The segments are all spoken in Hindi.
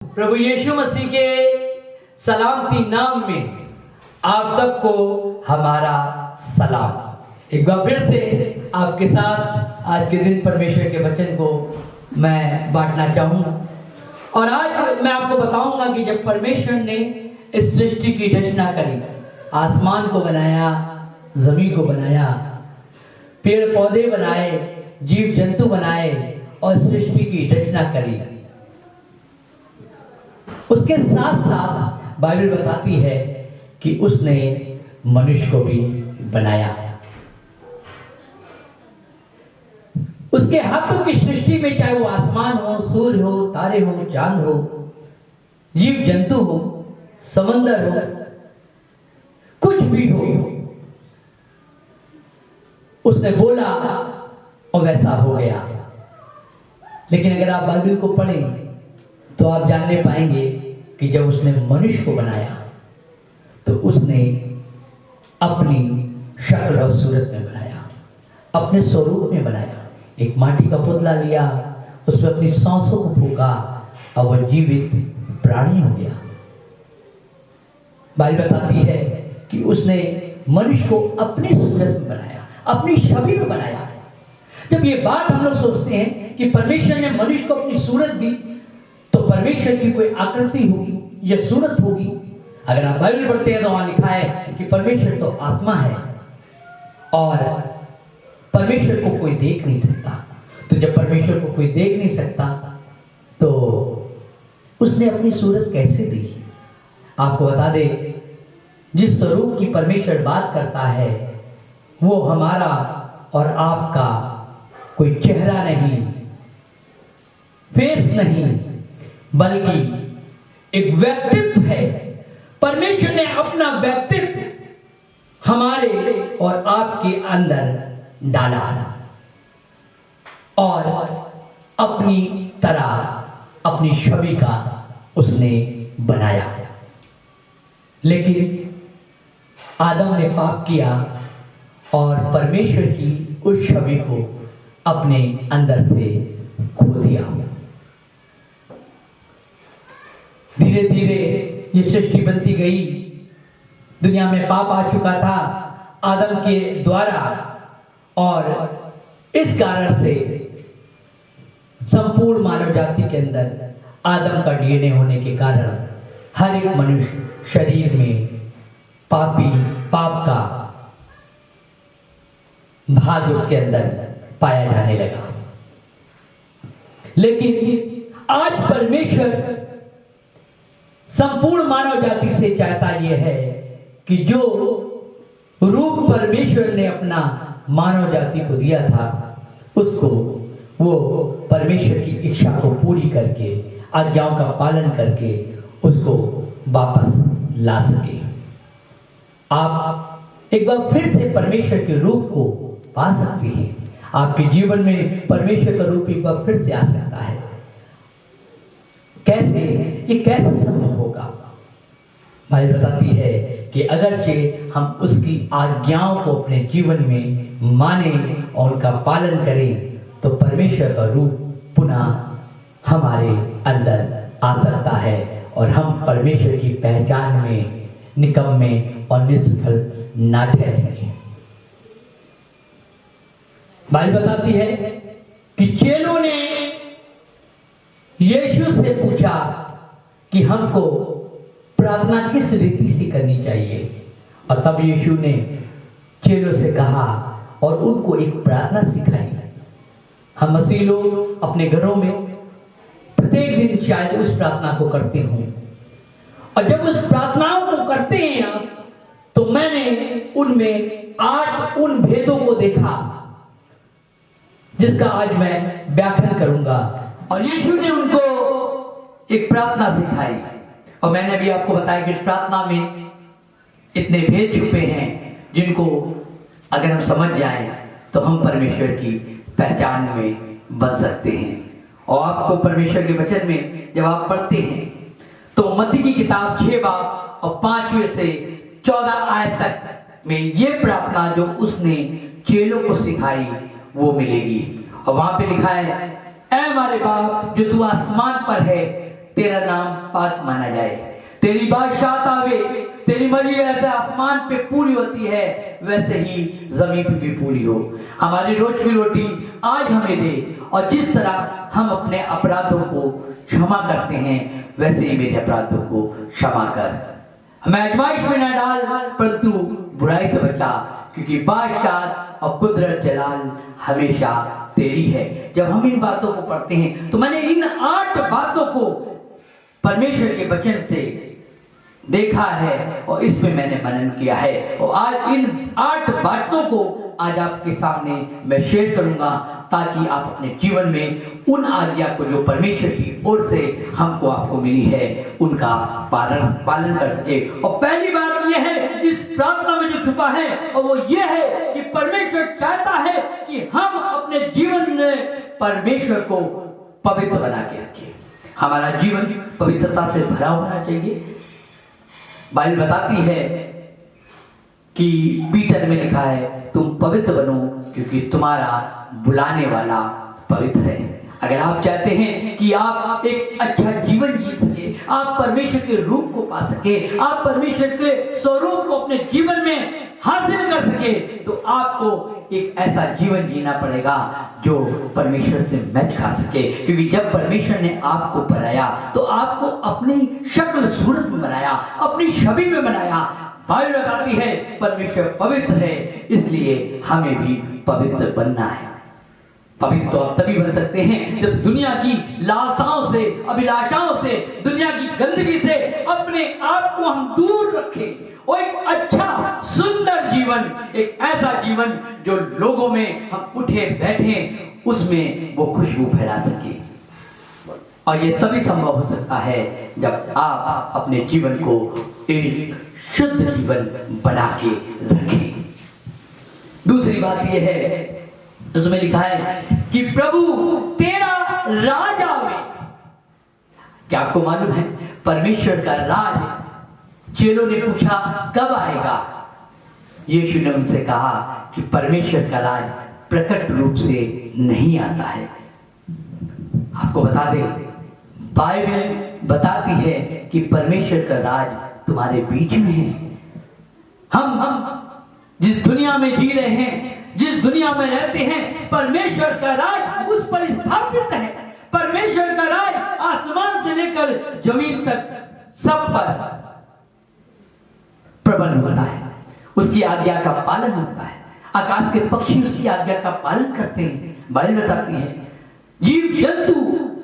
प्रभु यीशु मसीह के सलामती नाम में आप सबको हमारा सलाम। एक बार फिर से आपके साथ आज के दिन परमेश्वर के वचन को मैं बांटना चाहूँगा। और आज मैं आपको बताऊंगा कि जब परमेश्वर ने इस सृष्टि की रचना करी, आसमान को बनाया, जमीन को बनाया, पेड़ पौधे बनाए, जीव जंतु बनाए और सृष्टि की रचना करी, उसके साथ साथ बाइबल बताती है कि उसने मनुष्य को भी बनाया। उसके हाथों की सृष्टि में चाहे वो आसमान हो, सूर्य हो, तारे हो, चांद हो, जीव जंतु हो, समंदर हो, कुछ भी हो, उसने बोला और वैसा हो गया। लेकिन अगर आप बाइबल को पढ़ें तो आप जानने पाएंगे कि जब उसने मनुष्य को बनाया तो उसने अपनी शक्ल और सूरत में बनाया, अपने स्वरूप में बनाया। एक माटी का पुतला लिया, उसमें अपनी सांसों को फूंका और वह जीवित प्राणी हो गया। बाइबल बताती है कि उसने मनुष्य को अपनी सूरत में बनाया, अपनी छवि में बनाया। जब ये बात हम लोग सोचते हैं कि परमेश्वर ने मनुष्य को अपनी सूरत दी, तो परमेश्वर की कोई आकृति होगी या सूरत होगी। अगर आप बाइबल पढ़ते हैं तो वहां लिखा है कि परमेश्वर तो आत्मा है और परमेश्वर को कोई देख नहीं सकता। तो जब परमेश्वर को कोई देख नहीं सकता तो उसने अपनी सूरत कैसे दी? आपको बता दे, जिस स्वरूप की परमेश्वर बात करता है वो हमारा और आपका कोई चेहरा नहीं, फेस नहीं, बल्कि एक व्यक्तित्व है। परमेश्वर ने अपना व्यक्तित्व हमारे और आपके अंदर डाला और अपनी तरह, अपनी छवि का उसने बनाया। लेकिन आदम ने पाप किया और परमेश्वर की उस छवि को अपने अंदर से खो दिया। धीरे धीरे ये सृष्टि बनती गई, दुनिया में पाप आ चुका था आदम के द्वारा, और इस कारण से संपूर्ण मानव जाति के अंदर आदम का डीएनए होने के कारण हर एक मनुष्य शरीर में पाप का भाग उसके अंदर पाया जाने लगा। लेकिन आज परमेश्वर संपूर्ण मानव जाति से चाहता यह है कि जो रूप परमेश्वर ने अपना मानव जाति को दिया था उसको वो परमेश्वर की इच्छा को पूरी करके, आज्ञाओं का पालन करके उसको वापस ला सके। आप एक बार फिर से परमेश्वर के रूप को पा सकते हैं। आपके जीवन में परमेश्वर का रूप एक बार फिर से आ सकता है। कैसे? ये कैसे संभव होगा? बाइबल बताती है कि अगरचे हम उसकी आज्ञाओं को अपने जीवन में माने और उनका पालन करें तो परमेश्वर का रूप पुनः हमारे अंदर आ सकता है और हम परमेश्वर की पहचान में निकम्मे और निष्फल ना ठहरेंगे। बाइबल बताती है कि चेलों ने यीशु से पूछा कि हमको प्रार्थना किस रीति से करनी चाहिए, और तब यीशु ने चेलों से कहा और उनको एक प्रार्थना सिखाई। हम मसीह लोग अपने घरों में प्रत्येक दिन शायद उस प्रार्थना को करते हों, और जब उस प्रार्थनाओं को करते हैं आप, तो मैंने उनमें 8 उन भेदों को देखा जिसका आज मैं व्याख्यान करूंगा। और यीशु ने उनको एक प्रार्थना सिखाई, और मैंने भी आपको बताया कि इस प्रार्थना में इतने भेद छुपे हैं जिनको अगर हम समझ जाएं तो हम परमेश्वर की पहचान में बन सकते हैं। और आपको परमेश्वर के वचन में जब आप पढ़ते हैं तो मत्ती की किताब 6 बाब और 5वें से 14 आयत तक में ये प्रार्थना जो उसने चेलों को सिखाई वो मिलेगी। और वहां पे लिखा है, ऐ हमारे बाप जो तू आसमान पर है, तेरा नाम पाक माना जाए, तेरी बादशाहत आवे, तेरी मर्जी जैसे आसमान पे पूरी होती है वैसे ही जमीन पे भी पूरी हो। हमारी रोज की रोटी आज हमें दे, और जिस तरह हम अपने अपराधों को क्षमा करते हैं वैसे ही मेरे अपराधों को क्षमा कर। हमें आजमाइश में न डाल परंतु बुराई से बचा, क्योंकि बादशाह और कुदरत जलाल हमेशा तेरी है। जब हम इन बातों को पढ़ते हैं तो मैंने इन 8 बातों को परमेश्वर के वचन से देखा है और इस पे मैंने मनन किया है, और आज इन 8 बातों को आज आपके सामने मैं शेयर करूंगा ताकि आप अपने जीवन में उन आज्ञा को जो परमेश्वर की ओर से हमको आपको मिली है उनका पालन कर सके। और पहली बात यह है इस प्रार्थना में जो छुपा है, और वो ये है कि परमेश्वर चाहता है कि हम अपने जीवन में परमेश्वर को पवित्र बना के रखें। हमारा जीवन पवित्रता से भरा होना चाहिए। बाइबल बताती है कि पीटर में लिखा है तुम पवित्र बनो क्योंकि तुम्हारा बुलाने वाला पवित्र है। अगर आप चाहते हैं कि आप एक अच्छा जीवन जी सके, आप परमेश्वर के रूप को पा सके, आप परमेश्वर के स्वरूप को अपने जीवन में हासिल कर सके, तो आपको एक ऐसा जीवन जीना पड़ेगा जो परमेश्वर से मैच खा सके। क्योंकि जब परमेश्वर ने आपको बनाया तो आपको अपनी शक्ल सूरत में बनाया, अपनी छवि में बनाया। बाइबल बताती है परमेश्वर पवित्र है, इसलिए हमें भी पवित्र बनना है। पवित्र तो आप तभी बन सकते हैं जब दुनिया की लालसाओं से, अभिलाषाओं से, दुनिया की गंदगी से अपने आप को हम दूर रखें, और एक अच्छा सुंदर जीवन, एक ऐसा जीवन जो लोगों में हम उठे बैठे उसमें वो खुशबू फैला सके। और ये तभी संभव हो सकता है जब आप अपने जीवन को एक शुद्ध जीवन बना के रखें। दूसरी बात यह है उसमें लिखा है कि प्रभु तेरा राज आवे। क्या आपको मालूम है परमेश्वर का राज? चेलों ने पूछा कब आएगा? यीशु ने उनसे कहा कि परमेश्वर का राज प्रकट रूप से नहीं आता है। आपको बता दें बाइबल बताती है कि परमेश्वर का राज तुम्हारे बीच में है। हम जिस दुनिया में जी रहे हैं, जिस दुनिया में रहते हैं, परमेश्वर का राज उस पर स्थापित है। परमेश्वर का राज आसमान से लेकर जमीन तक सब पर प्रबल होता है, उसकी आज्ञा का पालन होता है। आकाश के पक्षी उसकी आज्ञा का पालन करते हैं। बाइबल बताती है जीव जंतु,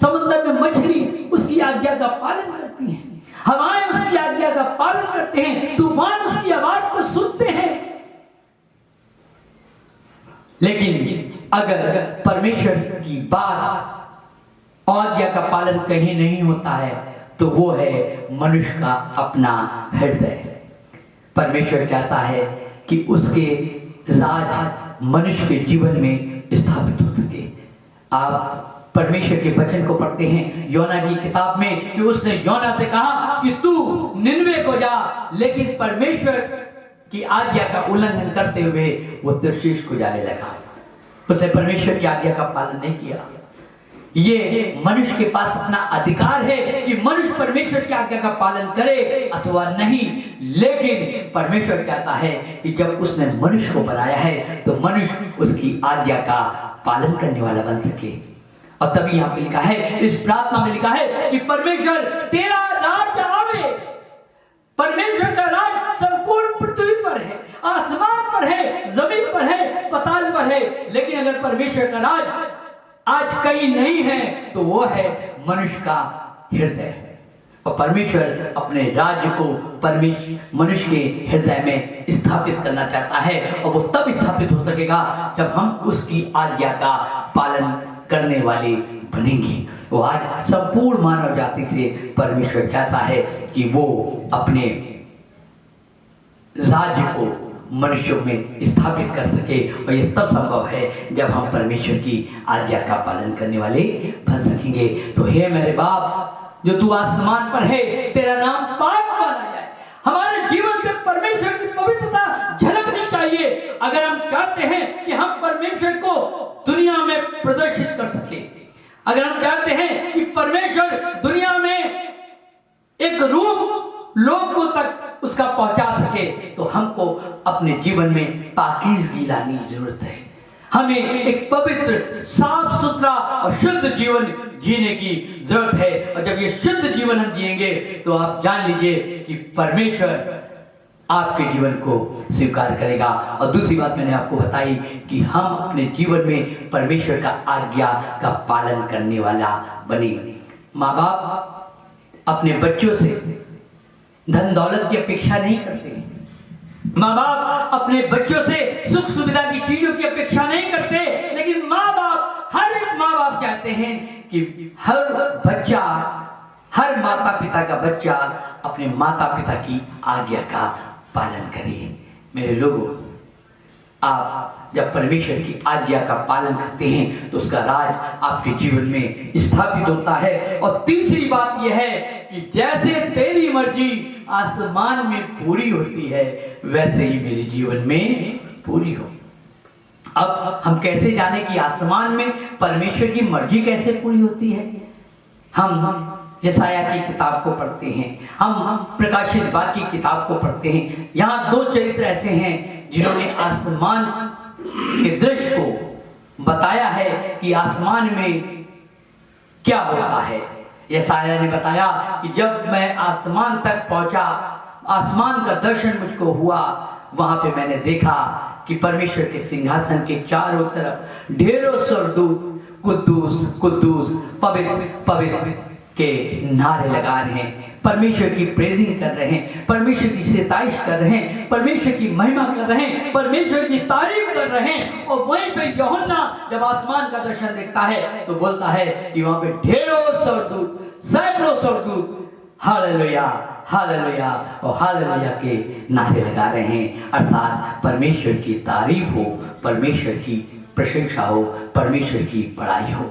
समुद्र में मछली उसकी आज्ञा का पालन करती हैं, हवाएं उसकी आज्ञा का पालन करते हैं, तूफान उसकी आवाज को सुनते हैं। लेकिन अगर परमेश्वर की बात आज्ञा का पालन कहीं नहीं होता है तो वो है मनुष्य का अपना हृदय। परमेश्वर चाहता है कि उसके राज मनुष्य के जीवन में स्थापित हो सके। आप परमेश्वर के वचन को पढ़ते हैं योना की किताब में कि उसने योना से कहा कि तू निनवे को जा, लेकिन परमेश्वर की आज्ञा का उल्लंघन करते हुए वो तर्शीश को जाने लगा। उसने परमेश्वर की आज्ञा का पालन नहीं किया। ये मनुष्य के पास अपना अधिकार है कि मनुष्य परमेश्वर की आज्ञा का पालन करे अथवा नहीं, लेकिन परमेश्वर चाहता है कि जब उसने मनुष्य को बनाया है तो मनुष्य उसकी आज्ञा का पालन करने वाला बन सके। और तभी यहाँ पे लिखा है, इस प्रार्थना में लिखा है कि परमेश्वर तेरा राज आवे। परमेश्वर का राज संपूर्ण पृथ्वी पर है, आसमान पर है, जमीन पर है, पताल पर है। लेकिन अगर परमेश्वर का राज आज कहीं नहीं है तो वो है मनुष्य का हृदय। और परमेश्वर अपने राज्य को मनुष्य के हृदय में स्थापित करना चाहता है, और वो तब स्थापित हो सकेगा जब हम उसकी आज्ञा का पालन करने वाले बनेंगे। वो आज संपूर्ण मानव जाति से परमेश्वर चाहता है कि वो अपने राज्य को मनुष्यों में स्थापित कर सके, और ये तब संभव है जब हम परमेश्वर की आज्ञा का पालन करने वाले बन सकेंगे। तो हे मेरे बाप जो तू आसमान पर है, तेरा नाम पाक माना जाए। हमारे जीवन से परमेश्वर की पवित्रता झलकनी चाहिए अगर हम चाहते हैं कि हम परमेश्वर को दुनिया में प्रदर्शित कर सके। अगर हम चाहते हैं कि परमेश्वर दुनिया में एक रूप लोगों तक उसका पहुंचा सके, तो हमको अपने जीवन में पाकीज़गी लाने की जरूरत है। हमें एक पवित्र, साफ सुथरा और शुद्ध जीवन जीने की जरूरत है। और जब ये शुद्ध जीवन हम जिएंगे तो आप जान लीजिए कि परमेश्वर आपके जीवन को स्वीकार करेगा। और दूसरी बात मैंने आपको बताई कि हम अपने जीवन में परमेश्वर का आज्ञा का पालन करने वाला बने। माँ बाप अपने बच्चों से धन दौलत की अपेक्षा नहीं करते। माँ बाप अपने बच्चों से सुख सुविधा की चीजों की अपेक्षा नहीं करते, लेकिन माँ बाप, हर एक माँ बाप चाहते हैं कि हर बच्चा, हर माता पिता का बच्चा अपने माता पिता की आज्ञा का पालन करे। मेरे लोगों, आप जब परमेश्वर की आज्ञा का पालन करते हैं तो उसका राज आपके जीवन में स्थापित होता है। और तीसरी बात यह है कि जैसे तेरी मर्जी आसमान में पूरी होती है, वैसे ही मेरे जीवन में पूरी हो। अब हम कैसे जाने कि आसमान में परमेश्वर की मर्जी कैसे पूरी होती है? हम यशायाह की किताब को पढ़ते हैं, हम प्रकाशित वाक्य की किताब को पढ़ते हैं। यहाँ दो चरित्र ऐसे हैं जिन्होंने आसमान के दृश्य को बताया है कि आसमान में क्या होता है। यशायाह ने बताया कि जब मैं आसमान तक पहुंचा, आसमान का दर्शन मुझको हुआ, वहां पे मैंने देखा कि परमेश्वर के सिंहासन के चारों तरफ ढेरों स्वर्गदूत कुद्दूस कुद्दूस पवित्र पवित्र के नारे लगा रहे हैं, परमेश्वर की प्रेजिंग कर रहे हैं, परमेश्वर की सताइश कर रहे हैं, परमेश्वर की महिमा कर रहे हैं, परमेश्वर की तारीफ कर रहे हैं। और वहीं पे यूहन्ना जब आसमान का दर्शन देखता है तो बोलता है कि वहां पे ढेरों स्वर्गदूत, सैकड़ों स्वर्गदूत हालेलुया हालेलुया और हालेलुया के नारे लगा रहे हैं। अर्थात परमेश्वर की तारीफ हो, परमेश्वर की प्रशंसा हो, परमेश्वर की बड़ाई हो।